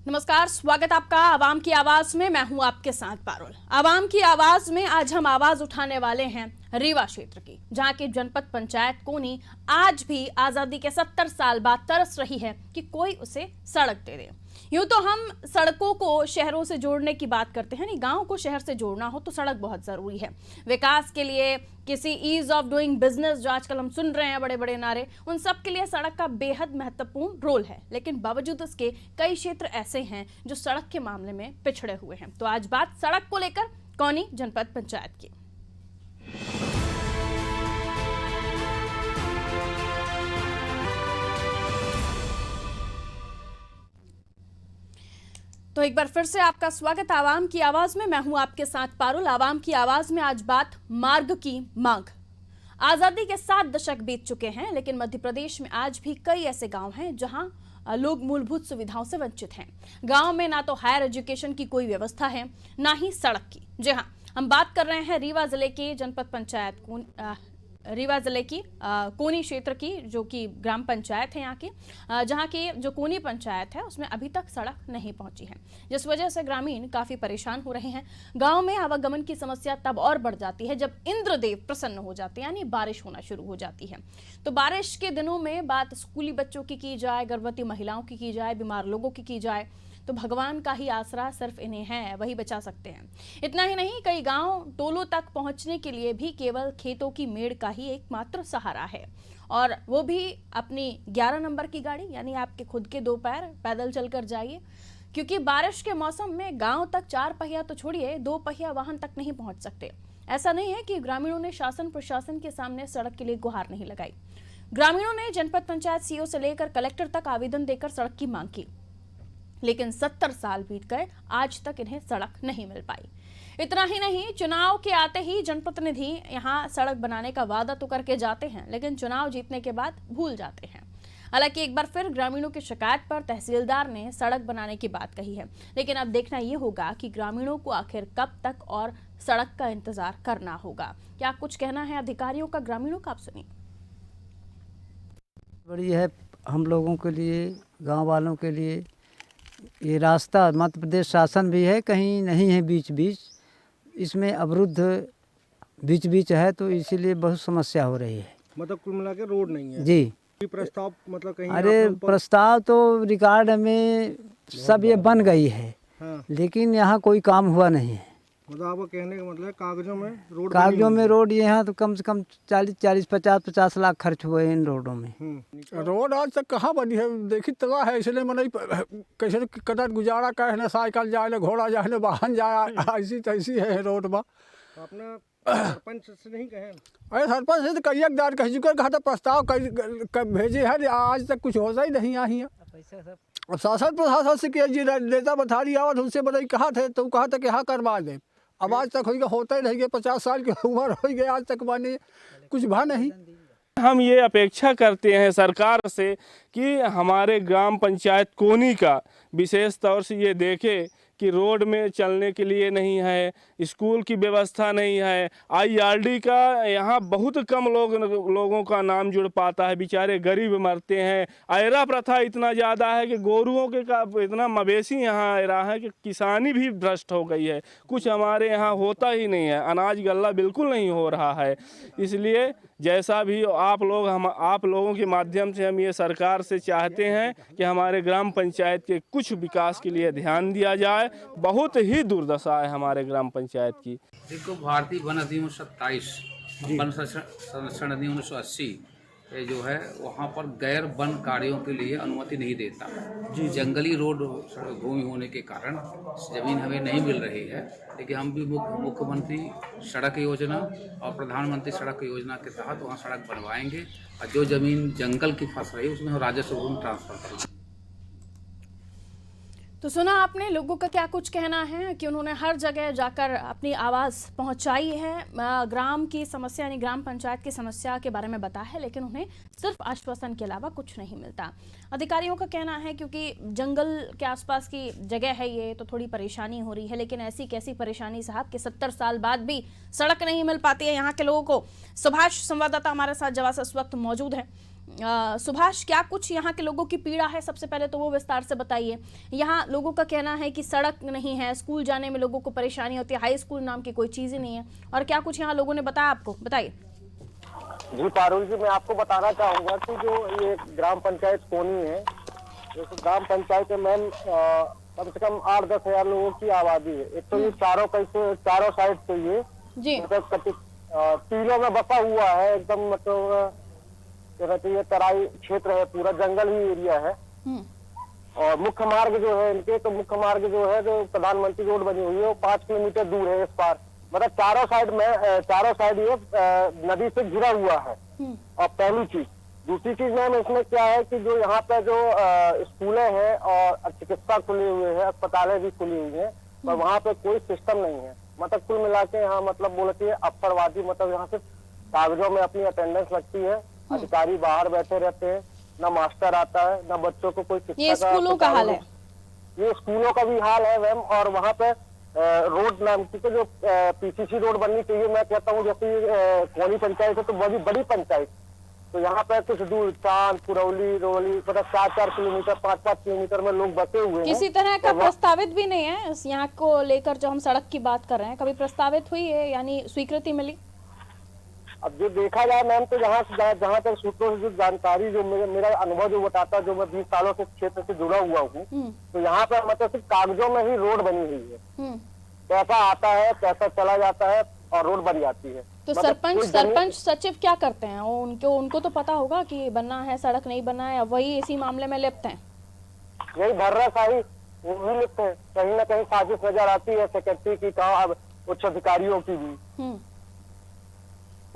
नमस्कार, स्वागत आपका आवाम की आवाज में। मैं हूं आपके साथ पारुल। आवाम की आवाज में आज हम आवाज उठाने वाले हैं रीवा क्षेत्र की, जहां की जनपद पंचायत कोनी आज भी आजादी के 70 साल बाद तरस रही है कि कोई उसे सड़क दे दे। यूं तो हम सड़कों को शहरों से जोड़ने की बात करते हैं, नहीं, गांव को शहर से जोड़ना हो तो सड़क बहुत जरूरी है विकास के लिए। किसी ईज ऑफ डूइंग बिजनेस जो आजकल हम सुन रहे हैं, बड़े बड़े नारे, उन सब के लिए सड़क का बेहद महत्वपूर्ण रोल है। लेकिन बावजूद इसके कई क्षेत्र ऐसे हैं जो सड़क के मामले में पिछड़े हुए हैं। तो आज बात सड़क को लेकर कौनी जनपद पंचायत की। तो एक बार फिर से आपका स्वागत आवाम की आवाज में। मैं हूं आपके साथ पारुल। आवाम की आवाज में आज बात मार्ग की मांग। आजादी के 7 दशक बीत चुके हैं, लेकिन मध्य प्रदेश में आज भी कई ऐसे गांव हैं जहां लोग मूलभूत सुविधाओं से वंचित हैं। गांव में ना तो हायर एजुकेशन की कोई व्यवस्था है, ना ही सड़क की। जी हां, हम बात कर रहे हैं रीवा जिले के जनपद पंचायत रीवा जिले की कोनी क्षेत्र की, जो कि ग्राम पंचायत है यहाँ की, जहाँ की जो कोनी पंचायत है उसमें अभी तक सड़क नहीं पहुंची है, जिस वजह से ग्रामीण काफी परेशान हो रहे हैं। गांव में आवागमन की समस्या तब और बढ़ जाती है जब इंद्रदेव प्रसन्न हो जाते हैं, यानी बारिश होना शुरू हो जाती है। तो बारिश के दिनों में बात स्कूली बच्चों की जाए, गर्भवती महिलाओं की जाए, बीमार लोगों की जाए, तो भगवान का ही आसरा सिर्फ इन्हें है, वही बचा सकते हैं। इतना ही नहीं, कई गांव टोलों तक पहुंचने के लिए भी केवल खेतों की मेड़ का ही एकमात्र सहारा है, और वो भी अपनी 11 नंबर की गाड़ी, यानी आपके खुद के 2 पैर पैदल चलकर जाइए, क्योंकि बारिश के मौसम में गांव तक 4 पहिया तो छोड़िए, 2 पहिया वाहन तक नहीं पहुंच सकते। ऐसा नहीं है कि ग्रामीणों ने शासन प्रशासन के सामने सड़क के लिए गुहार नहीं लगाई। ग्रामीणों ने जनपद पंचायत सीईओ से लेकर कलेक्टर तक आवेदन देकर सड़क की मांग की, लेकिन 70 साल बीत गए, आज तक इन्हें सड़क नहीं मिल पाई। इतना ही नहीं, चुनाव के आते ही जनप्रतिनिधि यहाँ सड़क बनाने का वादा तो करके जाते हैं, लेकिन चुनाव जीतने के बाद भूल जाते हैं। हालांकि एक बार फिर ग्रामीणों की शिकायत पर तहसीलदार ने सड़क बनाने की बात कही है, लेकिन अब देखना यह होगा कि ग्रामीणों को आखिर कब तक और सड़क का इंतजार करना होगा। क्या कुछ कहना है अधिकारियों का, ग्रामीणों का, आप सुनिए। बड़ी है हम लोगों के लिए, गांव वालों के लिए। ये रास्ता मध्य प्रदेश शासन भी है, कहीं नहीं है, बीच बीच इसमें अवरुद्ध बीच बीच है, तो इसीलिए बहुत समस्या हो रही है। मतलब कुल मिला के रोड नहीं है जी। प्रस्ताव मतलब कहीं अरे प्रस्ताव तो रिकॉर्ड में सब ये बन गई है, हाँ। लेकिन यहाँ कोई काम हुआ नहीं है। मतलब आपको कहने का मतलब कागजों में रोड यहाँ तो कम से कम 40-50 लाख खर्च हुए हैं इन रोडों में। रोड आज तक कहाँ बनी है, देखी तगा है, इसलिए मैंने कैसे कदर गुजारा करे ना, साइकिल जाए ना, घोड़ा जाए ना, वाहन जाए, ऐसी तैसी है रोड में। अपना सरपंच से नहीं कहे? अरे सरपंच से तो कई एक दार कह चुके, कहा था प्रस्ताव भेजे है, आज तक कुछ होता ही नहीं यहाँ। अब शासन प्रशासन से किया जी, नेता बधारी आवत उनसे बताई कहा थे, तो कहा था कि हाँ करवा दे। अब आज तक होता ही नहीं, 50 साल की उम्र हो गई, आज तक माने कुछ भा नहीं। हम ये अपेक्षा करते हैं सरकार से कि हमारे ग्राम पंचायत कोनी का विशेष तौर से ये देखे कि रोड में चलने के लिए नहीं है, स्कूल की व्यवस्था नहीं है, IRD का यहाँ बहुत कम लोगों का नाम जुड़ पाता है, बेचारे गरीब मरते हैं। आयरा प्रथा इतना ज़्यादा है कि गोरुओं के का इतना मवेशी यहाँ आ रहा है कि किसानी भी भ्रष्ट हो गई है, कुछ हमारे यहाँ होता ही नहीं है, अनाज गल्ला बिल्कुल नहीं हो रहा है। इसलिए जैसा भी आप लोगों के माध्यम से हम ये सरकार से चाहते हैं कि हमारे ग्राम पंचायत के कुछ विकास के लिए ध्यान दिया जाए। बहुत ही दुर्दशा है हमारे ग्राम पंचायत की। देखो, भारतीय वन अधिनियम 27 वन संरक्षण अधिनियम 1980 ये जो है वहाँ पर गैर वन कार्यों के लिए अनुमति नहीं देता। जंगली रोड भूमि होने के कारण जमीन हमें नहीं मिल रही है, लेकिन हम भी मुख्यमंत्री सड़क योजना और प्रधानमंत्री सड़क योजना के तहत वहाँ सड़क बनवाएंगे, और जो जमीन जंगल की फंस रही है उसमें हम राजस्व भूमि ट्रांसफर करेंगे। तो सुना आपने लोगों का क्या कुछ कहना है कि उन्होंने हर जगह जाकर अपनी आवाज़ पहुंचाई है, ग्राम की समस्या यानी ग्राम पंचायत की समस्या के बारे में बताया है, लेकिन उन्हें सिर्फ आश्वासन के अलावा कुछ नहीं मिलता। अधिकारियों का कहना है क्योंकि जंगल के आसपास की जगह है ये, तो थोड़ी परेशानी हो रही है, लेकिन ऐसी कैसी परेशानी साहब कि 70 साल बाद भी सड़क नहीं मिल पाती है यहाँ के लोगों को। सुभाष संवाददाता हमारे साथ जवाब इस वक्त मौजूद है। सुभाष, क्या कुछ यहाँ के लोगों की पीड़ा है? सबसे पहले तो वो विस्तार से बताइए। यहाँ लोगों का कहना है कि सड़क नहीं है, स्कूल जाने में लोगों को परेशानी होती है, हाई स्कूल नाम की कोई चीज़ ही नहीं है, और क्या कुछ यहाँ लोगों ने बताया आपको? बताइए। जी पारुल जी, मैं आपको बताना चाहूँगा कि जो ये ग्राम पंचायत कोनी है, इस ग्राम पंचायत में मैम कम से कम 8-10 हजार लोगों की आबादी है। एक तो ये चारों साइड से ये जी। मतलब टीलों में बसा हुआ है, एकदम मतलब क्या कहते हैं, तराई क्षेत्र है, पूरा जंगल ही एरिया है। और मुख्य मार्ग जो है इनके, तो मुख्य मार्ग जो है जो प्रधानमंत्री रोड बनी हुई है वो 5 किलोमीटर दूर है इस पार। मतलब चारों साइड ये नदी से घिरा हुआ है। और पहली चीज, दूसरी चीज मैम इसमें क्या है कि जो यहाँ पे जो स्कूलें हैं और चिकित्सा खुले हुए हैं, अस्पतालें भी खुली हुई हैं, पर वहाँ पे कोई सिस्टम नहीं है। मतलब कुल मिला के यहाँ मतलब बोलती है अफसरवादी, मतलब यहाँ से कागजों में अपनी अटेंडेंस लगती है, अधिकारी बाहर बैठे रहते हैं, ना मास्टर आता है, ना बच्चों को कोई शिक्षा। ये स्कूलों का हाल है। ये स्कूलों का भी हाल है मैम। और वहाँ पे रोड नाम की तो जो पीसीसी रोड बननी चाहिए, मैं कहता हूँ जैसे कोनी पंचायत है तो बड़ी बड़ी पंचायत, तो यहाँ पे कुछ दूर चांद, कुरौली, रोली, मतलब 4-4 किलोमीटर 5-5 किलोमीटर में लोग बसे हुए हैं। किसी तरह का प्रस्तावित भी नहीं है इस यहाँ को लेकर, जो हम सड़क की बात कर रहे हैं, कभी प्रस्तावित हुई है, यानी स्वीकृति मिली? अब जो देखा जाए मैम, तो जहाँ तक सूत्रों से जो जानकारी, जो मेरा अनुभव जो बताता है, जो मैं 20 सालों से क्षेत्र से जुड़ा हुआ हूँ, तो यहाँ पर मतलब सिर्फ कागजों में ही रोड बनी हुई है। पैसा आता है, पैसा चला जाता है और रोड बन जाती है। तो मतलब सरपंच सचिव क्या करते हैं? उनको तो पता होगा कि बनना है, सड़क नहीं बना है, वही इसी मामले में लिप्त हैं। यही भर्राशाही वही लिप्त है। कहीं ना कहीं साजिश नजर आती है सेक्रेटरी की, कहा अब उच्च अधिकारियों की भी।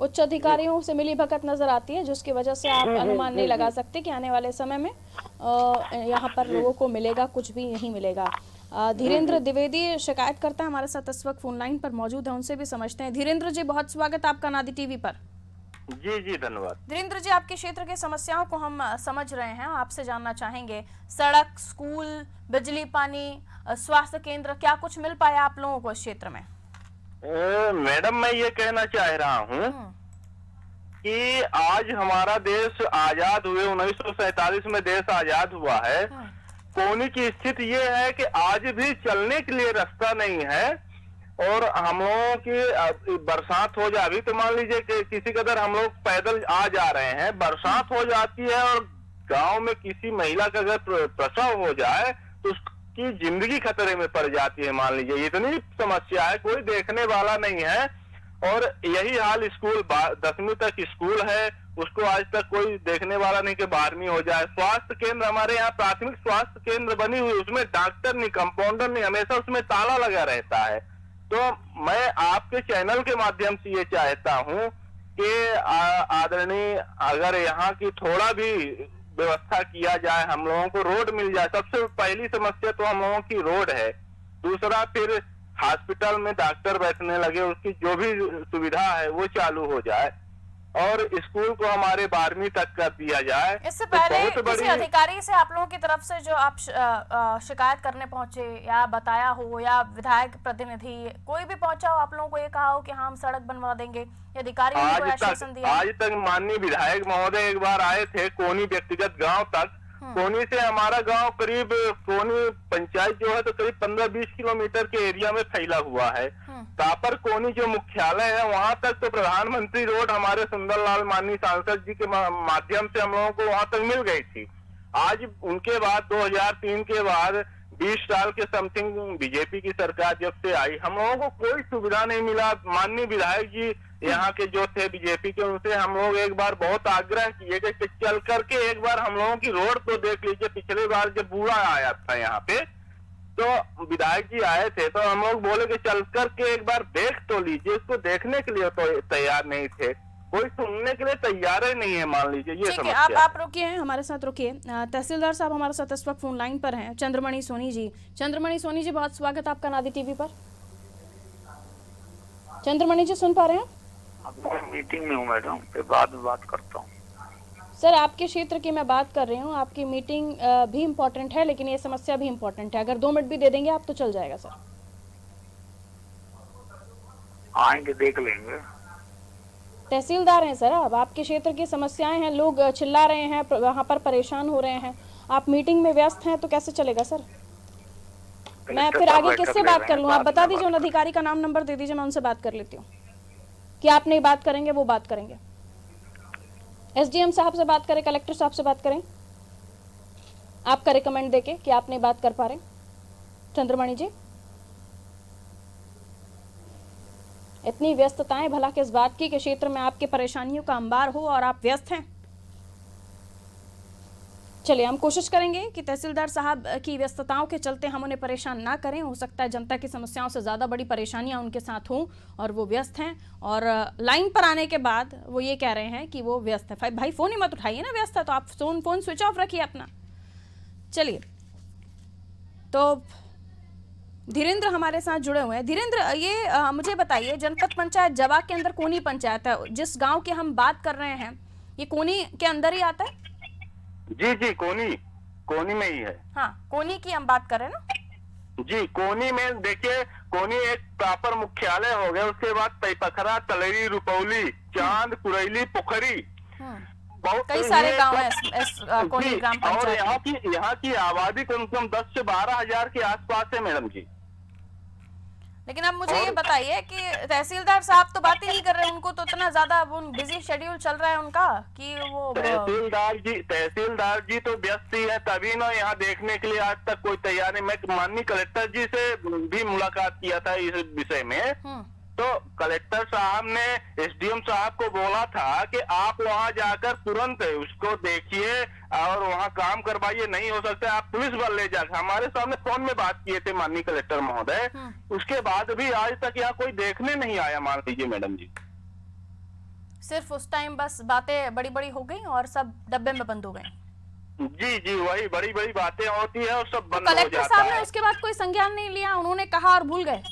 उच्च अधिकारियों से मिली भगत नजर आती है, जिसकी वजह से आप अनुमान नहीं लगा सकते कि आने वाले समय में यहाँ पर लोगों को मिलेगा, कुछ भी नहीं मिलेगा। धीरेन्द्र द्विवेदी शिकायत करता है, हमारे साथ इस वक्त फोन लाइन पर मौजूद है, उनसे भी समझते हैं। धीरेन्द्र जी, बहुत स्वागत आपका नादी टीवी पर। जी धन्यवाद। धीरेन्द्र जी, आपके क्षेत्र की समस्याओं को हम समझ रहे हैं, आपसे जानना चाहेंगे सड़क, स्कूल, बिजली, पानी, स्वास्थ्य केंद्र, क्या कुछ मिल पाया आप लोगों को इस क्षेत्र में? मैडम, मैं ये कहना चाह रहा हूँ कि आज हमारा देश आजाद हुए 1947 में देश आजाद हुआ है। कोनी की स्थिति ये है कि आज भी चलने के लिए रास्ता नहीं है। और हम लोगों की बरसात हो जाए, अभी तो मान लीजिए कि किसी कदर हम लोग पैदल आ जा रहे हैं, बरसात हो जाती है और गांव में किसी महिला का अगर प्रसव हो जाए तो उसकी जिंदगी खतरे में पड़ जाती है। मान लीजिए इतनी समस्या है, कोई देखने वाला नहीं है। और यही हाल स्कूल, 10वीं तक स्कूल है, उसको आज तक कोई देखने वाला नहीं कि 12वीं हो जाए। स्वास्थ्य केंद्र, हमारे यहाँ प्राथमिक स्वास्थ्य केंद्र बनी हुई, उसमें डॉक्टर नहीं, कंपाउंडर नहीं, हमेशा उसमें ताला लगा रहता है। तो मैं आपके चैनल के माध्यम से ये चाहता हूँ कि आदरणीय, अगर यहाँ की थोड़ा भी व्यवस्था किया जाए, हम लोगों को रोड मिल जाए। सबसे पहली समस्या तो हम लोगों की रोड है। दूसरा, फिर हॉस्पिटल में डॉक्टर बैठने लगे, उसकी जो भी सुविधा है वो चालू हो जाए और स्कूल को हमारे 12वीं तक कर दिया जाए। इससे पहले किसी अधिकारी से आप लोगों की तरफ से जो आप शिकायत करने पहुंचे या बताया हो, या विधायक प्रतिनिधि कोई भी पहुंचा हो, आप लोगों को ये कहा हो कि हाँ हम सड़क बनवा देंगे, अधिकारियों ने कोई आश्वासन दिया? आज तक माननीय विधायक महोदय एक बार आए थे कोनी व्यक्तिगत गाँव तक। कोनी से हमारा गांव करीब, कोनी पंचायत जो है तो करीब 15-20 किलोमीटर के एरिया में फैला हुआ है। तापर कोनी जो मुख्यालय है वहां तक तो प्रधानमंत्री रोड हमारे सुंदरलाल माननीय सांसद जी के माध्यम से हम लोगों को वहां तक मिल गई थी। आज उनके बाद 2003 के बाद 20 साल के समथिंग बीजेपी की सरकार जब से आई, हम लोगों को कोई सुविधा नहीं मिला। माननीय विधायक जी यहाँ के जो थे बीजेपी के, उनसे हम लोग एक बार बहुत आग्रह किए कि चल करके एक बार हम लोगों की रोड तो देख लीजिए। पिछले बार जब बूढ़ा आया था यहाँ पे तो विधायक जी आए थे, तो हम लोग बोले कि चल करके एक बार देख तो लीजिए। उसको देखने के लिए तो तैयार नहीं थे, कोई सुनने के लिए तैयार ही नहीं है। मान लीजिए ये समस्या। आप रुकिए, हमारे साथ रुकिए। तहसीलदार साहब हमारे साथ इस वक्त फोन लाइन पर हैं, चंद्रमणि सोनी जी। चंद्रमणि सोनी जी, बहुत स्वागत आपका नादी टीवी पर। चंद्रमणि जी, सुन पा रहे हैं? मीटिंग में हूँ मैडम, फिर बाद में बात करता हूँ। सर, आपके क्षेत्र की मैं बात कर रही हूँ, आपकी मीटिंग भी इम्पोर्टेंट है, लेकिन ये समस्या भी इम्पोर्टेंट है। अगर 2 मिनट भी दे देंगे आप तो चल जाएगा सर। आएंगे, देख लेंगे। तहसीलदार हैं सर, अब आपके क्षेत्र की समस्याएं हैं, लोग चिल्ला रहे हैं, वहाँ पर परेशान हो रहे हैं, आप मीटिंग में व्यस्त हैं, तो कैसे चलेगा सर? मैं फिर आगे किससे बात कर लूँ? आप बता दीजिए, उन अधिकारी का नाम नंबर दे दीजिए, मैं उनसे बात कर लेती हूँ। कि आप नहीं बात करेंगे, वो बात करेंगे। एसडीएम साहब से बात करें, कलेक्टर साहब से बात करें, आपका रिकमेंड देके कि आप नहीं बात कर पा रहे। चंद्रमणि जी, इतनी व्यस्तताएं भला किस बात की कि क्षेत्र में आपके परेशानियों का अंबार हो और आप व्यस्त हैं? चलिए, हम कोशिश करेंगे कि तहसीलदार साहब की व्यस्तताओं के चलते हम उन्हें परेशान ना करें। हो सकता है जनता की समस्याओं से ज़्यादा बड़ी परेशानियां उनके साथ हों और वो व्यस्त हैं, और लाइन पर आने के बाद वो ये कह रहे हैं कि वो व्यस्त है। भाई फ़ोन ही मत उठाइए ना, व्यस्त है तो आप फ़ोन स्विच ऑफ रखिए अपना। चलिए, तो धीरेन्द्र हमारे साथ जुड़े हुए हैं। धीरेन्द्र, ये मुझे बताइए, जनपद पंचायत जवा के अंदर कोनी पंचायत है, जिस गाँव की हम बात कर रहे हैं, ये कोनी के अंदर ही आता है? जी, कोनी में ही है। हाँ, कोनी की हम बात कर रहे हैं ना? जी, कोनी में देखिए, कोनी एक प्रॉपर मुख्यालय हो गया, उसके बाद तैपखरा, तलेरी, रुपौली, चांद, कुरैली, पोखरी, बहुत कई सारे गांव हैं इस कोनी ग्राम पंचायत। और यहाँ की आबादी कम से कम 10 से 12 हजार के आसपास है मैडम जी। लेकिन अब मुझे ये बताइए कि तहसीलदार साहब तो बात ही नहीं कर रहे, उनको तो इतना ज्यादा वो बिजी शेड्यूल चल रहा है उनका कि वो तहसीलदार जी तो व्यस्त ही है, तभी ना यहाँ देखने के लिए आज तक कोई तैयार नहीं। मैं माननीय कलेक्टर जी से भी मुलाकात किया था इस विषय में, तो कलेक्टर साहब ने एसडीएम साहब को बोला था कि आप वहां जाकर तुरंत उसको देखिए और वहां काम करवाइए, नहीं हो सकता आप पुलिस बल ले जाकर। हमारे सामने फोन में बात किए थे माननीय कलेक्टर महोदय, उसके बाद भी आज तक यहाँ कोई देखने नहीं आया, मान लीजिए मैडम जी। सिर्फ उस टाइम बस बातें बड़ी बड़ी हो गई और सब डब्बे में बंद हो गए। जी, वही बड़ी बड़ी बातें होती है और सब बंद हो जाता है। कलेक्टर साहब ने उसके बाद कोई संज्ञान नहीं लिया, उन्होंने कहा और भूल गए?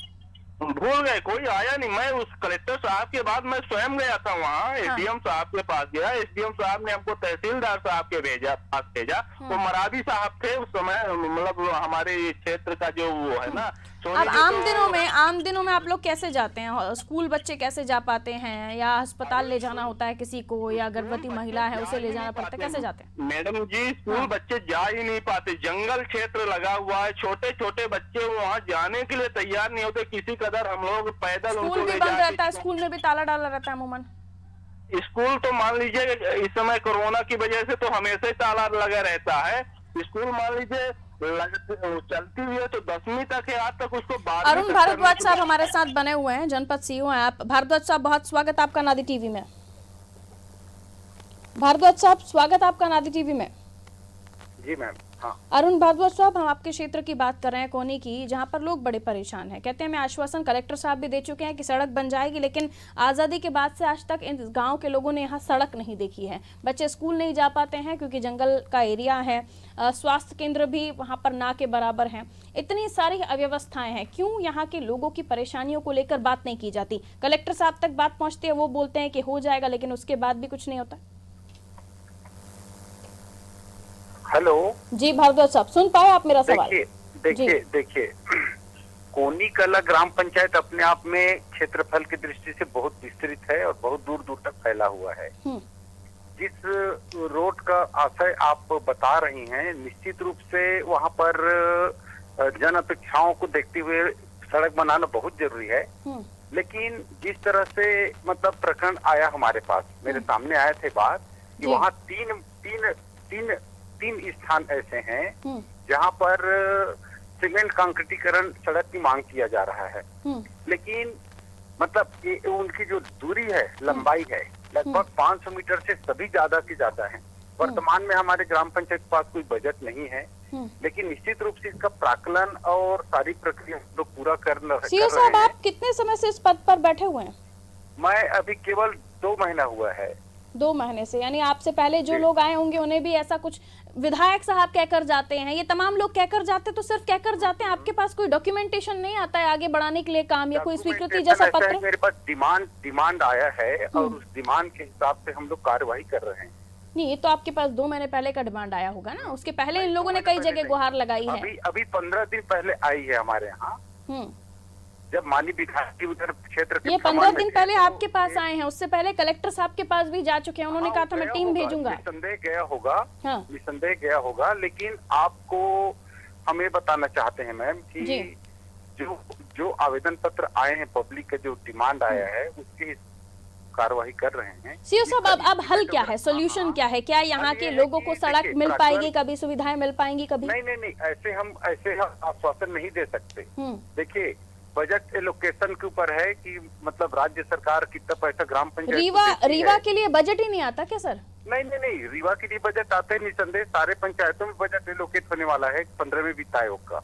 कोई आया नहीं। मैं उस कलेक्टर साहब के बाद मैं स्वयं गया था वहाँ, एसडीएम साहब के पास गया। एसडीएम साहब ने हमको तहसीलदार साहब के पास भेजा। वो मरादी साहब थे उस समय, मतलब हमारे क्षेत्र का जो वो है ना। अब आम दिनों में आप लोग कैसे जाते हैं? स्कूल बच्चे कैसे जा पाते हैं, या अस्पताल ले जाना होता है किसी को, या गर्भवती महिला है उसे ले जाना पड़ता है, कैसे जाते हैं? मैडम जी, स्कूल बच्चे जा ही नहीं पाते, जंगल क्षेत्र लगा हुआ है, छोटे छोटे बच्चे वहाँ जाने के लिए तैयार नहीं होते। किसी कदर हम लोग पैदल स्कूल भी बंद रहता है, स्कूल में भी ताला डाला रहता है अमूमन। स्कूल तो मान लीजिए इस समय कोरोना की वजह से तो हमेशा ही ताला लगा रहता है। स्कूल मान लीजिए चलती हुई है तो 10वीं तक है, आज तक उसको अरुण भारद्वाज साहब हमारे साथ बने हुए हैं, जनपद सीईओ हैं आप। भारद्वाज साहब, बहुत स्वागत आपका नादी टीवी में। भारद्वाज साहब, स्वागत आपका नादी टीवी में। जी मैम। हाँ। अरुण भारद्वाज साहब, हम आपके क्षेत्र की बात कर रहे हैं, कोनी की, जहां पर लोग बड़े परेशान हैं। कहते हैं मैं आश्वासन कलेक्टर साहब भी दे चुके हैं कि सड़क बन जाएगी, लेकिन आज़ादी के बाद से आज तक इन गांव के लोगों ने यहाँ सड़क नहीं देखी है। बच्चे स्कूल नहीं जा पाते हैं क्योंकि जंगल का एरिया है, स्वास्थ्य केंद्र भी वहाँ पर ना के बराबर हैं। इतनी सारी अव्यवस्थाएं हैं, क्यों यहाँ के लोगों की परेशानियों को लेकर बात नहीं की जाती? कलेक्टर साहब तक बात पहुँचती है, वो बोलते हैं कि हो जाएगा, लेकिन उसके बाद भी कुछ नहीं होता। हेलो जी भारद्वाज साहब, सुन पाए आप मेरा सवाल? देखिए कोनी कला ग्राम पंचायत अपने आप में क्षेत्रफल की दृष्टि से बहुत विस्तृत है और बहुत दूर दूर तक फैला हुआ है। जिस रोड का आशय आप बता रही हैं, निश्चित रूप से वहाँ पर जन अपेक्षाओं को देखते हुए सड़क बनाना बहुत जरूरी है। लेकिन जिस तरह से मतलब प्रकरण आया हमारे पास, मेरे सामने आए थे बात कि वहाँ तीन स्थान ऐसे हैं जहाँ पर सीमेंट कंक्रीटीकरण सड़क की मांग किया जा रहा है। लेकिन मतलब उनकी जो दूरी है, लंबाई है, लगभग 500 मीटर से सभी ज्यादा से ज्यादा है। वर्तमान में हमारे ग्राम पंचायत के पास कोई बजट नहीं है, लेकिन निश्चित रूप से इसका प्राकलन और सारी प्रक्रिया लोग पूरा कर रहे हैं। साहब, आप कितने समय से इस पद पर बैठे हुए हैं? मैं अभी केवल 2 महीना हुआ है। 2 महीने से, यानी आपसे पहले जो लोग आए होंगे उन्हें भी ऐसा कुछ विधायक साहब कहकर जाते हैं, ये तमाम लोग कहकर जाते, तो सिर्फ कहकर जाते हैं, आपके पास कोई डॉक्यूमेंटेशन नहीं आता है आगे बढ़ाने के लिए काम, या कोई स्वीकृति जैसा पत्र? मेरे पास डिमांड आया है और उस डिमांड के हिसाब से हम लोग कार्यवाही कर रहे हैं। नहीं, ये तो आपके पास 2 महीने पहले का डिमांड आया होगा ना, उसके पहले इन लोगों ने कई जगह गुहार लगाई है। अभी 15 दिन पहले आई है हमारे यहाँ। जब माननीय विधायक जी उधर क्षेत्र के ये 15 भ्रमण में दिन थे, पहले तो आपके पास आए हैं, उससे पहले कलेक्टर साहब के पास भी जा चुके हैं, उन्होंने कहा था मैं गया टीम होगा, भेजूंगा। निसंदेह गया होगा, हाँ। निसंदेह गया होगा, लेकिन आपको हमें बताना चाहते हैं मैम कि जी। जो आवेदन पत्र आए हैं, पब्लिक का जो डिमांड आया है उसकी कार्रवाई कर रहे हैं। सीओ साहब, अब हल क्या है, सोल्यूशन क्या है? क्या यहाँ के लोगों को सड़क मिल पाएगी कभी, सुविधाएं मिल पाएंगी कभी? नहीं, ऐसे हम आश्वासन नहीं दे सकते। देखिए, बजट एलोकेशन के ऊपर है कि मतलब राज्य सरकार कितना पैसा ग्राम पंचायत रीवा के लिए बजट ही नहीं आता क्या सर? नहीं, रीवा के लिए बजट आते हैं, निसंदेह सारे पंचायतों में बजट एलोकेट होने वाला है 15वें वित्त आयोग का।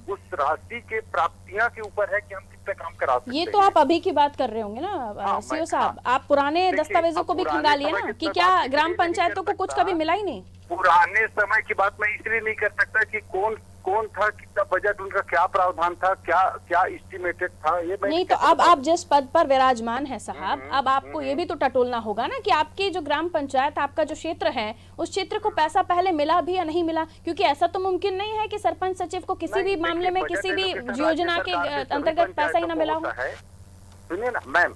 उस राशि के प्राप्तियां के ऊपर है कि हम कितना काम करा सकते हैं। ये तो आप अभी की बात कर रहे होंगे ना सीओ साहब, आप पुराने दस्तावेजों को भी खंगालिए ना कि क्या ग्राम पंचायतों को कुछ कभी मिला ही नहीं? पुराने समय की बात मैं इसलिए नहीं कर सकता कि कौन था, कितना बजट, उनका क्या प्रावधान था, क्या एस्टिमेटेड था, ये नहीं। तो अब आप जिस पद पर विराजमान है साहब, अब आपको ये भी तो टटोलना होगा ना कि आपकी जो ग्राम पंचायत, आपका जो क्षेत्र है, उस क्षेत्र को पैसा पहले मिला भी या नहीं मिला, क्योंकि ऐसा तो मुमकिन नहीं है कि सरपंच सचिव को किसी भी मामले में किसी भी योजना के अंतर्गत पैसा ही ना मिला हो। सुनिए ना मैम,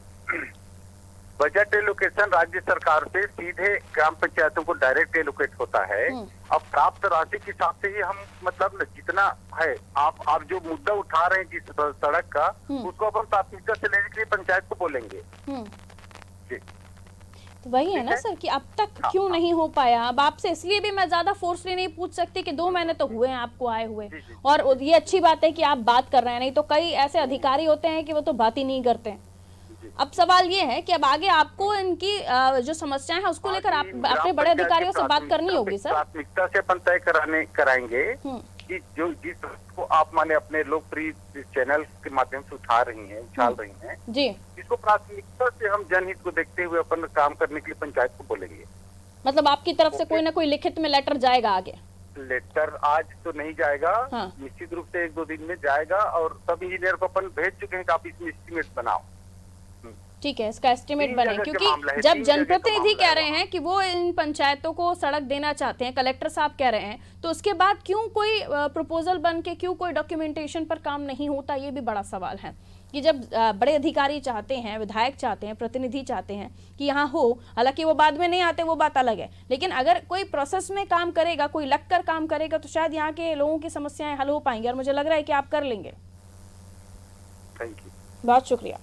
बजट एलोकेशन राज्य सरकार से सीधे ग्राम पंचायतों को डायरेक्ट एलोकेट होता है। अब प्राप्त राशि के हिसाब से ही हम मतलब जितना है, आप जो मुद्दा उठा रहे हैं जिस सड़क का, उसको अपन प्राथमिकता से लेने के लिए पंचायत को बोलेंगे। जी, तो वही है ना सर कि अब तक क्यों नहीं हो पाया। अब आपसे इसलिए भी मैं ज्यादा फोर्सली नहीं पूछ सकती कि 2 महीने तो हुए हैं आपको आए हुए, और ये अच्छी बात है कि आप बात कर रहे हैं, नहीं तो कई ऐसे अधिकारी होते हैं कि वो तो बात ही नहीं करते हैं। अब सवाल ये है कि अब आगे आपको इनकी जो समस्याएं हैं उसको लेकर आप अपने बड़े अधिकारियों से बात करनी होगी सर। प्राथमिकता से अपन तय कराएंगे कि जिसको आप माने अपने लोकप्रिय चैनल के माध्यम से उछाल रही हैं जी, इसको प्राथमिकता से हम जनहित को देखते हुए अपन काम करने के लिए पंचायत को बोलेंगे। मतलब आपकी तरफ से कोई ना कोई लिखित में लेटर जाएगा आगे? लेटर आज तो नहीं जाएगा, हाँ। निश्चित रूप से 1-2 दिन में जाएगा, और सब इंजीनियर को अपन भेज चुके हैं कि आप इसमें एस्टिमेट बनाओ। ठीक है, इसका एस्टिमेट बने, क्योंकि जब जनप्रतिनिधि कह रहे हैं कि वो इन पंचायतों को सड़क देना चाहते हैं, कलेक्टर साहब कह रहे हैं, तो उसके बाद क्यों कोई प्रपोजल बन के, क्यों कोई डॉक्यूमेंटेशन पर काम नहीं होता, ये भी बड़ा सवाल है कि जब बड़े अधिकारी चाहते हैं, विधायक चाहते हैं, प्रतिनिधि चाहते हैं कि यहाँ हो, हालांकि वो बाद में नहीं आते, वो बात अलग है, लेकिन अगर कोई प्रोसेस में काम करेगा, कोई लग कर काम करेगा, तो शायद यहाँ के लोगों की समस्याएं हल हो पाएंगी, और मुझे लग रहा है कि आप कर लेंगे। थैंक यू, बहुत शुक्रिया।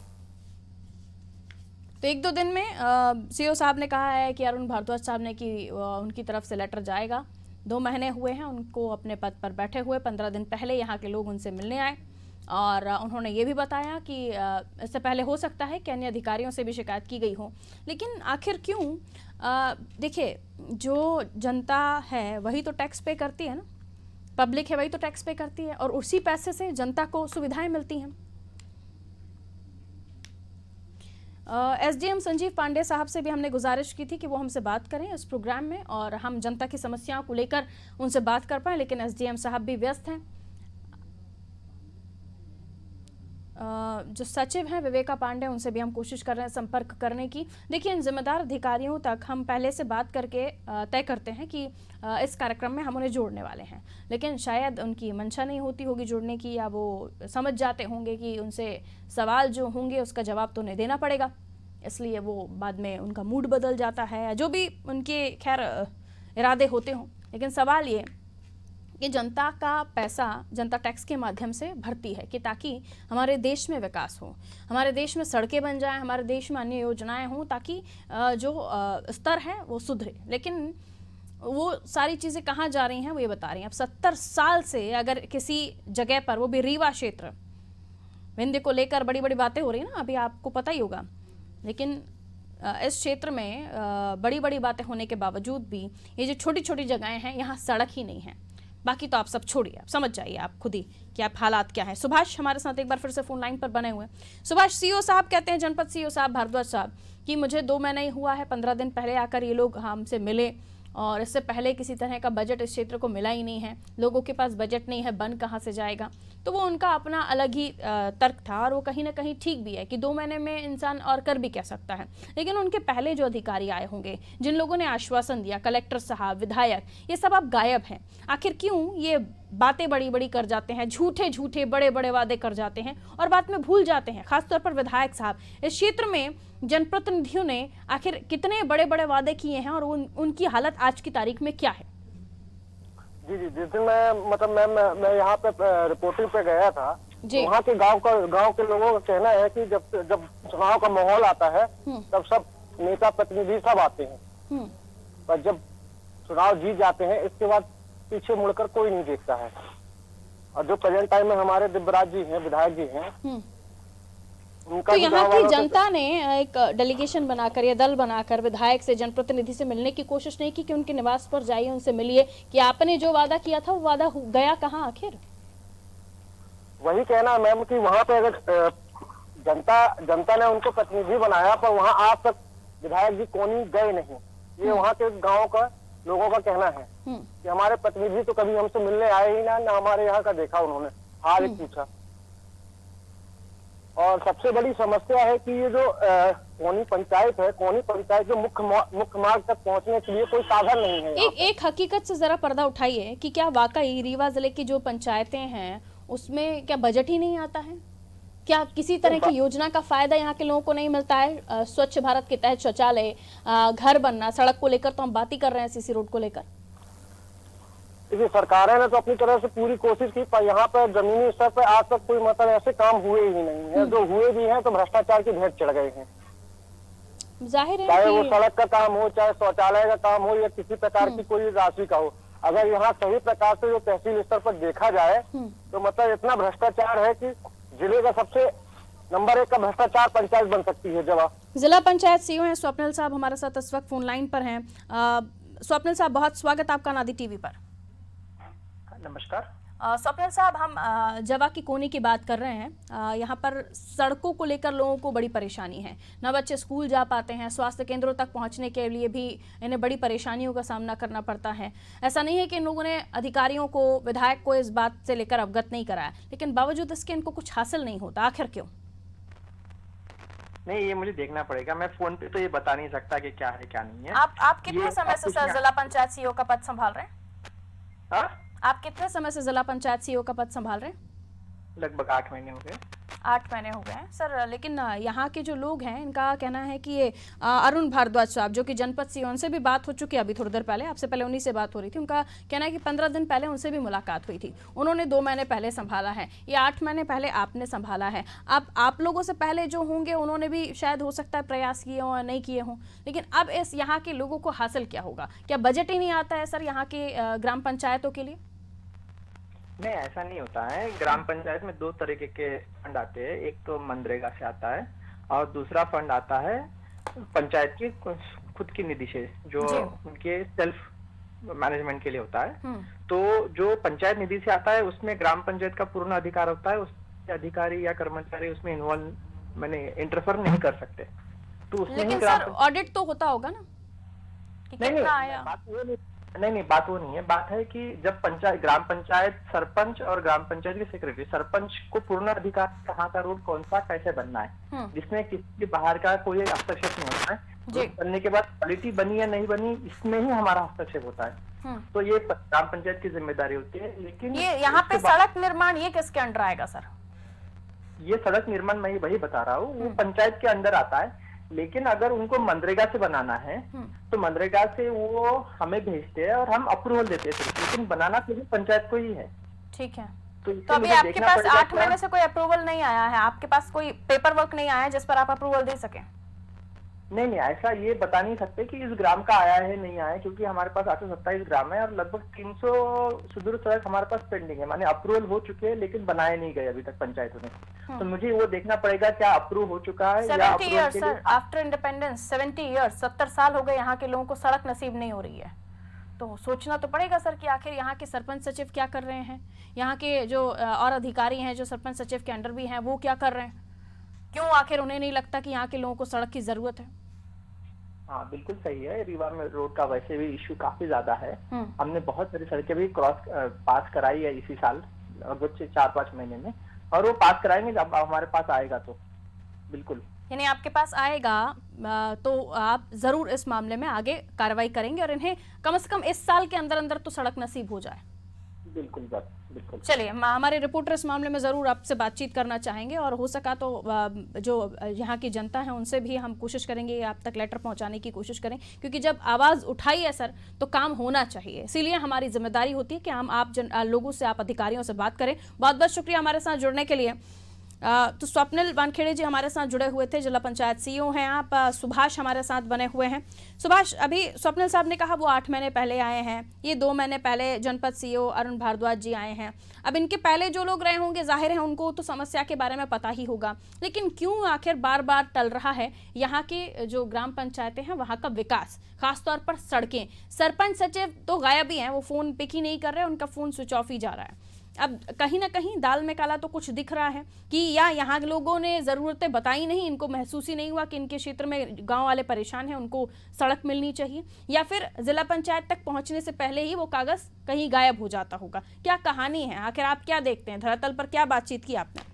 तो 1-2 दिन में सीओ साहब ने कहा है कि अरुण भारद्वाज साहब ने कि उनकी तरफ से लेटर जाएगा। 2 महीने हुए हैं उनको अपने पद पर बैठे हुए, 15 दिन पहले यहाँ के लोग उनसे मिलने आए, और उन्होंने ये भी बताया कि इससे पहले हो सकता है कि अन्य अधिकारियों से भी शिकायत की गई हो, लेकिन आखिर क्यों? देखिए, जो जनता है वही तो टैक्स पे करती है ना, पब्लिक है वही तो टैक्स पे करती है, और उसी पैसे से जनता को सुविधाएं मिलती हैं। एसडीएम संजीव पांडे साहब से भी हमने गुजारिश की थी कि वो हमसे बात करें इस प्रोग्राम में, और हम जनता की समस्याओं को लेकर उनसे बात कर पाएं, लेकिन एसडीएम साहब भी व्यस्त हैं। जो सचिव हैं विवेका पांडे, उनसे भी हम कोशिश कर रहे हैं संपर्क करने की। देखिए, इन जिम्मेदार अधिकारियों तक हम पहले से बात करके तय करते हैं कि इस कार्यक्रम में हम उन्हें जोड़ने वाले हैं, लेकिन शायद उनकी मंशा नहीं होती होगी जुड़ने की, या वो समझ जाते होंगे कि उनसे सवाल जो होंगे उसका जवाब तो उन्हें देना पड़ेगा, इसलिए वो बाद में उनका मूड बदल जाता है, जो भी उनके खैर इरादे होते हों। लेकिन सवाल ये कि जनता का पैसा जनता टैक्स के माध्यम से भरती है कि ताकि हमारे देश में विकास हो, हमारे देश में सड़कें बन जाएं, हमारे देश में अन्य योजनाएं हों, ताकि जो स्तर है वो सुधरे। लेकिन वो सारी चीज़ें कहाँ जा रही हैं वो ये बता रही हैं। अब 70 साल से अगर किसी जगह पर, वो भी रीवा क्षेत्र, विंध्य को लेकर बड़ी बड़ी बातें हो रही हैं ना, अभी आपको पता ही होगा, लेकिन इस क्षेत्र में बड़ी बड़ी बातें होने के बावजूद भी ये जो छोटी छोटी जगहें हैं, यहाँ सड़क ही नहीं है। बाकी तो आप सब छोड़िए, आप समझ जाइए आप खुद ही कि आप हालात क्या हैं। सुभाष हमारे साथ एक बार फिर से फोन लाइन पर बने हुए हैं। सुभाष, सीओ साहब कहते हैं, जनपद सीओ साहब भारद्वाज साहब, कि मुझे 2 महीना ही हुआ है, 15 दिन पहले आकर ये लोग हमसे मिले, और इससे पहले किसी तरह का बजट इस क्षेत्र को मिला ही नहीं है, लोगों के पास बजट नहीं है, बन कहाँ से जाएगा। तो वो उनका अपना अलग ही तर्क था, और वो कहीं ना कहीं ठीक भी है कि 2 महीने में इंसान और कर भी कह सकता है। लेकिन उनके पहले जो अधिकारी आए होंगे, जिन लोगों ने आश्वासन दिया, कलेक्टर साहब, विधायक, ये सब अब गायब हैं। आखिर क्यों? ये बातें बड़ी बड़ी कर जाते हैं, झूठे झूठे बड़े बड़े वादे कर जाते हैं और बाद में भूल जाते हैं। खासतौर पर विधायक साहब, इस क्षेत्र में जनप्रतिनिधियों ने आखिर कितने बड़े बड़े वादे किए हैं और उनकी हालत आज की तारीख में क्या है? जी जी, जिस दिन मैं यहाँ पे रिपोर्टिंग पे गया था, जी। वहाँ के गांव के लोगों का कहना है कि जब चुनाव का माहौल आता है तब सब नेता प्रतिनिधि सब आते हैं, पर जब चुनाव जीत जाते हैं इसके बाद पीछे मुड़कर कोई नहीं देखता है। और जो प्रेजेंट टाइम में हमारे दिव्यराज जी हैं, विधायक जी हैं, उनका तो यहाँ की जनता ने एक डेलीगेशन बनाकर या दल बनाकर विधायक से, जनप्रतिनिधि से मिलने की कोशिश नहीं की कि उनके निवास पर जाइए, उनसे मिलिए कि आपने जो वादा किया था वो वादा गया कहाँ आखिर? वही कहना है मैम कि वहाँ पे अगर जनता ने उनको प्रतिनिधि बनाया पर वहाँ आज तक विधायक जी कोनी गए नहीं। ये वहाँ के गाँव का लोगों का कहना है कि हमारे प्रतिनिधि तो कभी हमसे मिलने आए ही ना हमारे यहाँ का देखा उन्होंने, हाल एक पूछा। और सबसे बड़ी समस्या है कि ये जो कोनी पंचायत है, कोनी पंचायत के मुख्य मार्ग तक पहुंचने के लिए कोई साधन नहीं है। एक हकीकत से जरा पर्दा उठाइए कि क्या वाकई रीवा जिले की जो पंचायतें हैं उसमें क्या बजट ही नहीं आता है? क्या किसी तरह की योजना का फायदा यहाँ के लोगों को नहीं मिलता है? स्वच्छ भारत के तहत शौचालय, घर बनना, सड़क को लेकर तो हम बात ही कर रहे हैं, सीसी रोड को लेकर। देखिए, सरकारें ने तो अपनी तरह से पूरी कोशिश की पर यहाँ पर जमीनी स्तर पर आज तक कोई मतलब ऐसे काम हुए ही नहीं है। जो हुए भी हैं तो भ्रष्टाचार की भेंट चढ़ गए हैं। जाहिर है चाहे वो सड़क का काम हो, चाहे शौचालय का काम हो या किसी प्रकार की कोई राशि का हो, अगर यहाँ सही प्रकार से जो तहसील स्तर पर देखा जाए तो मतलब इतना भ्रष्टाचार है कि जिले का सबसे नंबर 1 का भ्रष्टाचार पंचायत बन सकती है। जब जिला पंचायत सीईओ हैं स्वप्निल साहब हमारे साथ इस वक्त फोन लाइन पर हैं। स्वप्निल साहब, बहुत स्वागत आपका नादी टीवी पर। नमस्कार। स्वप्निल साहब, हम जवा की कोनी की बात कर रहे हैं। यहाँ पर सड़कों को लेकर लोगों को बड़ी परेशानी है, न बच्चे स्कूल जा पाते हैं, स्वास्थ्य केंद्रों तक पहुँचने के लिए भी इन्हें बड़ी परेशानियों का सामना करना पड़ता है। ऐसा नहीं है कि इन लोगों ने अधिकारियों को, विधायक को इस बात से लेकर अवगत नहीं कराया, लेकिन बावजूद इसके इनको कुछ हासिल नहीं होता। आखिर क्यों? नहीं, ये मुझे देखना पड़ेगा। मैं फोन पे तो ये बता नहीं सकता कि क्या है क्या नहीं है। आप कितने समय से सर जिला पंचायत सीईओ का पद संभाल रहे हैं? आप कितने समय से जिला पंचायत सीईओ का पद संभाल रहे हैं? लगभग 8 महीने हो गए। 8 महीने हो गए हैं सर, लेकिन यहाँ के जो लोग हैं इनका कहना है कि ये अरुण भारद्वाज साहब जो कि जनपद सीईओ, उनसे भी बात हो चुकी है अभी थोड़ी देर पहले, आपसे पहले उन्हीं से बात हो रही थी। उनका कहना है कि 15 दिन पहले उनसे भी मुलाकात हुई थी, उन्होंने 2 महीने पहले संभाला है, ये 8 महीने पहले आपने संभाला है। आप लोगों से पहले जो होंगे उन्होंने भी शायद हो सकता है प्रयास किए हों या नहीं किए हों, लेकिन अब इस यहाँ के लोगों को हासिल क्या होगा? क्या बजट ही नहीं आता है सर यहाँ के ग्राम पंचायतों के लिए? नहीं, ऐसा नहीं होता है। ग्राम पंचायत में 2 तरीके के फंड आते हैं। एक तो मनरेगा से आता है और दूसरा फंड आता है पंचायत की खुद की निधि से, जो उनके सेल्फ मैनेजमेंट के लिए होता है। तो जो पंचायत निधि से आता है उसमें ग्राम पंचायत का पूर्ण अधिकार होता है, उसके अधिकारी या कर्मचारी उसमें इंटरफेयर नहीं कर सकते। तो उसमें लेकिन सर ऑडिट तो होता होगा ना कि कितना आया? नहीं, बात वो नहीं है। बात है कि जब ग्राम पंचायत सरपंच और ग्राम पंचायत के सेक्रेटरी, सरपंच को पूर्ण अधिकार कहाँ का रोड कौन सा कैसे बनना है, जिसमें किसी के बाहर का कोई हस्तक्षेप नहीं होता है। बनने के बाद क्वालिटी बनी या नहीं बनी, इसमें ही हमारा हस्तक्षेप होता है। तो ये ग्राम पंचायत की जिम्मेदारी होती है। लेकिन ये यहाँ पे सड़क निर्माण ये किसके अंडर आएगा सर? ये सड़क निर्माण मैं वही बता रहा हूँ, वो पंचायत के अंदर आता है। लेकिन अगर उनको मनरेगा से बनाना है तो मनरेगा से वो हमें भेजते हैं और हम अप्रूवल देते हैं, लेकिन बनाना तो पंचायत को ही है। ठीक है, तो अभी आपके पास 8 महीने से कोई अप्रूवल नहीं आया है, आपके पास कोई पेपर वर्क नहीं आया है जिस पर आप अप्रूवल दे सके? नहीं, ऐसा ये बता नहीं सकते कि इस ग्राम का आया है नहीं आया, क्योंकि हमारे पास 827 ग्राम है और लगभग 300 सुदूर सड़क हमारे पास पेंडिंग है, माने अप्रूवल हो चुके हैं लेकिन बनाए नहीं गए अभी तक पंचायतों ने। तो मुझे वो देखना पड़ेगा क्या अप्रूव हो चुका है। 70 years sir, after independence 70 years, 70 साल हो गए यहाँ के लोगों को सड़क नसीब नहीं हो रही है। तो सोचना तो पड़ेगा सर कि आखिर यहाँ के सरपंच सचिव क्या कर रहे हैं, यहाँ के जो और अधिकारी हैं जो सरपंच सचिव के अंडर भी हैं वो क्या कर रहे हैं? क्यों आखिर उन्हें नहीं लगता कि यहाँ के लोगों को सड़क की जरूरत है? हाँ, बिल्कुल सही है। रीवा में रोड का वैसे भी इश्यू काफी ज्यादा है। हमने बहुत सारी सड़कें भी पास कराई है इसी साल, लगभग 4-5 महीने में, और वो पास कराएंगे जब हमारे पास आएगा तो बिल्कुल। यानी आपके पास आएगा तो आप जरूर इस मामले में आगे कार्रवाई करेंगे और इन्हें कम से कम इस साल के अंदर अंदर तो सड़क नसीब हो जाए। बिल्कुल सर, बिल्कुल। चलिए, हमारे रिपोर्टर इस मामले में ज़रूर आपसे बातचीत करना चाहेंगे और हो सका तो जो यहाँ की जनता है उनसे भी हम कोशिश करेंगे आप तक लेटर पहुँचाने की कोशिश करें, क्योंकि जब आवाज़ उठाई है सर तो काम होना चाहिए। इसीलिए हमारी जिम्मेदारी होती है कि हम लोगों से, आप अधिकारियों से बात करें। बहुत बहुत शुक्रिया हमारे साथ जुड़ने के लिए। तो स्वप्निल वानखेड़े जी हमारे साथ जुड़े हुए थे, जिला पंचायत सीईओ हैं आप। सुभाष हमारे साथ बने हुए हैं। सुभाष, अभी स्वप्निल साहब ने कहा वो 8 महीने पहले आए हैं, ये 2 महीने पहले जनपद सीईओ अरुण भारद्वाज जी आए हैं। अब इनके पहले जो लोग रहे होंगे, जाहिर है उनको तो समस्या के बारे में पता ही होगा, लेकिन क्यों आखिर बार बार टल रहा है यहाँ के जो ग्राम पंचायतें हैं वहाँ का विकास, खासतौर पर सड़कें? सरपंच सचिव तो गायब ही हैं, वो फ़ोन पिक ही नहीं कर रहे, उनका फ़ोन स्विच ऑफ ही जा रहा है। अब कहीं ना कहीं दाल में काला तो कुछ दिख रहा है कि या यहाँ के लोगों ने ज़रूरतें बताई नहीं, इनको महसूस ही नहीं हुआ कि इनके क्षेत्र में गांव वाले परेशान हैं, उनको सड़क मिलनी चाहिए, या फिर जिला पंचायत तक पहुंचने से पहले ही वो कागज़ कहीं गायब हो जाता होगा। क्या कहानी है आखिर, आप क्या देखते हैं? धरातल पर क्या बातचीत की आपने?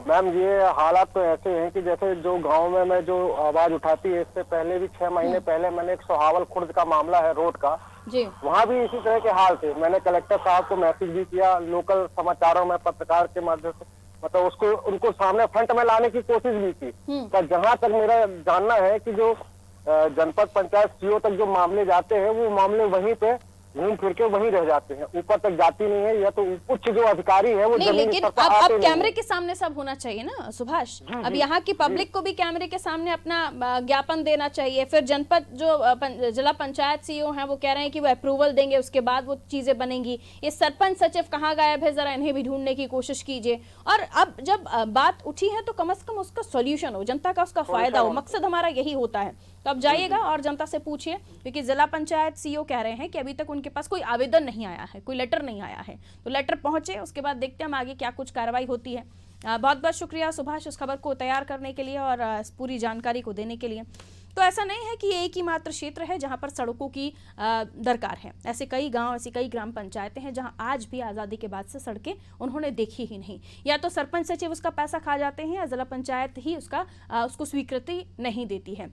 मैम, ये हालात तो ऐसे हैं कि जैसे जो गांव में मैं जो आवाज उठाती है, इससे पहले भी 6 महीने पहले मैंने एक सोहावल खुर्द का मामला है रोड का जी, वहाँ भी इसी तरह के हाल थे। मैंने कलेक्टर साहब को मैसेज भी किया, लोकल समाचारों में पत्रकार के माध्यम से, मतलब उसको उनको सामने फ्रंट में लाने की कोशिश भी की। पर जहाँ तक मेरा जानना है कि जो जनपद पंचायत सीईओ तक जो मामले जाते हैं वो मामले वहीं पे घूम फिर के वहीं रह जाते हैं, ऊपर तक जाती नहीं है, या तो उच्च जो अधिकारी है वो नहीं, जमीन लेकिन स्तर पर आते अब नहीं कैमरे हैं। के सामने सब होना चाहिए ना सुभाष। अब यहाँ की पब्लिक को भी कैमरे के सामने अपना ज्ञापन देना चाहिए। फिर जनपद जो जिला पंचायत सीईओ हैं वो कह रहे हैं कि वो अप्रूवल देंगे, उसके बाद वो चीजें बनेंगी। ये सरपंच सचिव कहाँ गायब है, जरा इन्हें भी ढूंढने की कोशिश कीजिए। और अब जब बात उठी है तो कम से कम उसका सोल्यूशन हो, जनता का उसका फायदा हो, मकसद हमारा यही होता है। तो अब जाइएगा और जनता से पूछिए, क्योंकि जिला पंचायत सीईओ कह रहे हैं कि अभी तक उनके पास कोई आवेदन नहीं आया है, कोई लेटर नहीं आया है। तो लेटर पहुंचे, उसके बाद देखते हैं हम आगे क्या कुछ कार्रवाई होती है। बहुत बहुत शुक्रिया सुभाष इस खबर को तैयार करने के लिए और इस पूरी जानकारी को देने के लिए। तो ऐसा नहीं है कि एक ही मात्र क्षेत्र है जहां पर सड़कों की दरकार है। ऐसे कई गांव, ऐसी कई ग्राम पंचायतें हैं जहां आज भी आज़ादी के बाद से सड़कें उन्होंने देखी ही नहीं। या तो सरपंच सचिव उसका पैसा खा जाते हैं या जिला पंचायत ही उसको स्वीकृति नहीं देती है।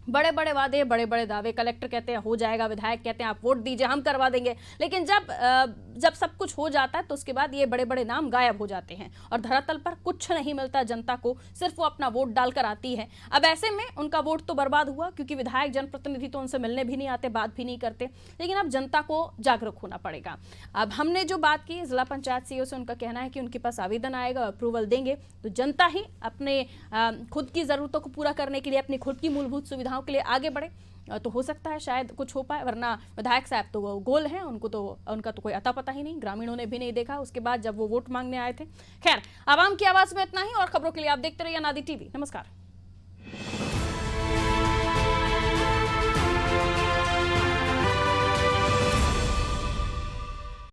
बड़े बड़े वादे, बड़े बड़े दावे, कलेक्टर कहते हैं हो जाएगा, विधायक कहते हैं आप वोट दीजिए हम करवा देंगे, लेकिन जब सब कुछ हो जाता है तो उसके बाद ये बड़े बड़े नाम गायब हो जाते हैं और धरातल पर कुछ नहीं मिलता जनता को, सिर्फ वो अपना वोट डालकर आती है। अब ऐसे में उनका वोट तो बर्बाद हुआ, क्योंकि विधायक जनप्रतिनिधि तो उनसे मिलने भी नहीं आते, बात भी नहीं करते। लेकिन अब जनता को जागरूक होना पड़ेगा। अब हमने जो बात की जिला पंचायत सीईओ से, उनका कहना है कि उनके पास आवेदन आएगा, अप्रूवल देंगे तो जनता ही अपने खुद की ज़रूरतों को पूरा करने के लिए, अपनी खुद की मूलभूत सुविधाओं के लिए आगे बढ़े तो हो सकता है शायद कुछ हो पाए। वरना विधायक साहब तो वो गोल हैं, उनका तो कोई अता पता ही नहीं, ग्रामीणों ने भी नहीं देखा उसके बाद जब वो वोट मांगने आए थे। खैर, आवाम की आवाज़ में इतना ही और खबरों के लिए आप देखते रहिए अनादि टीवी। नमस्कार।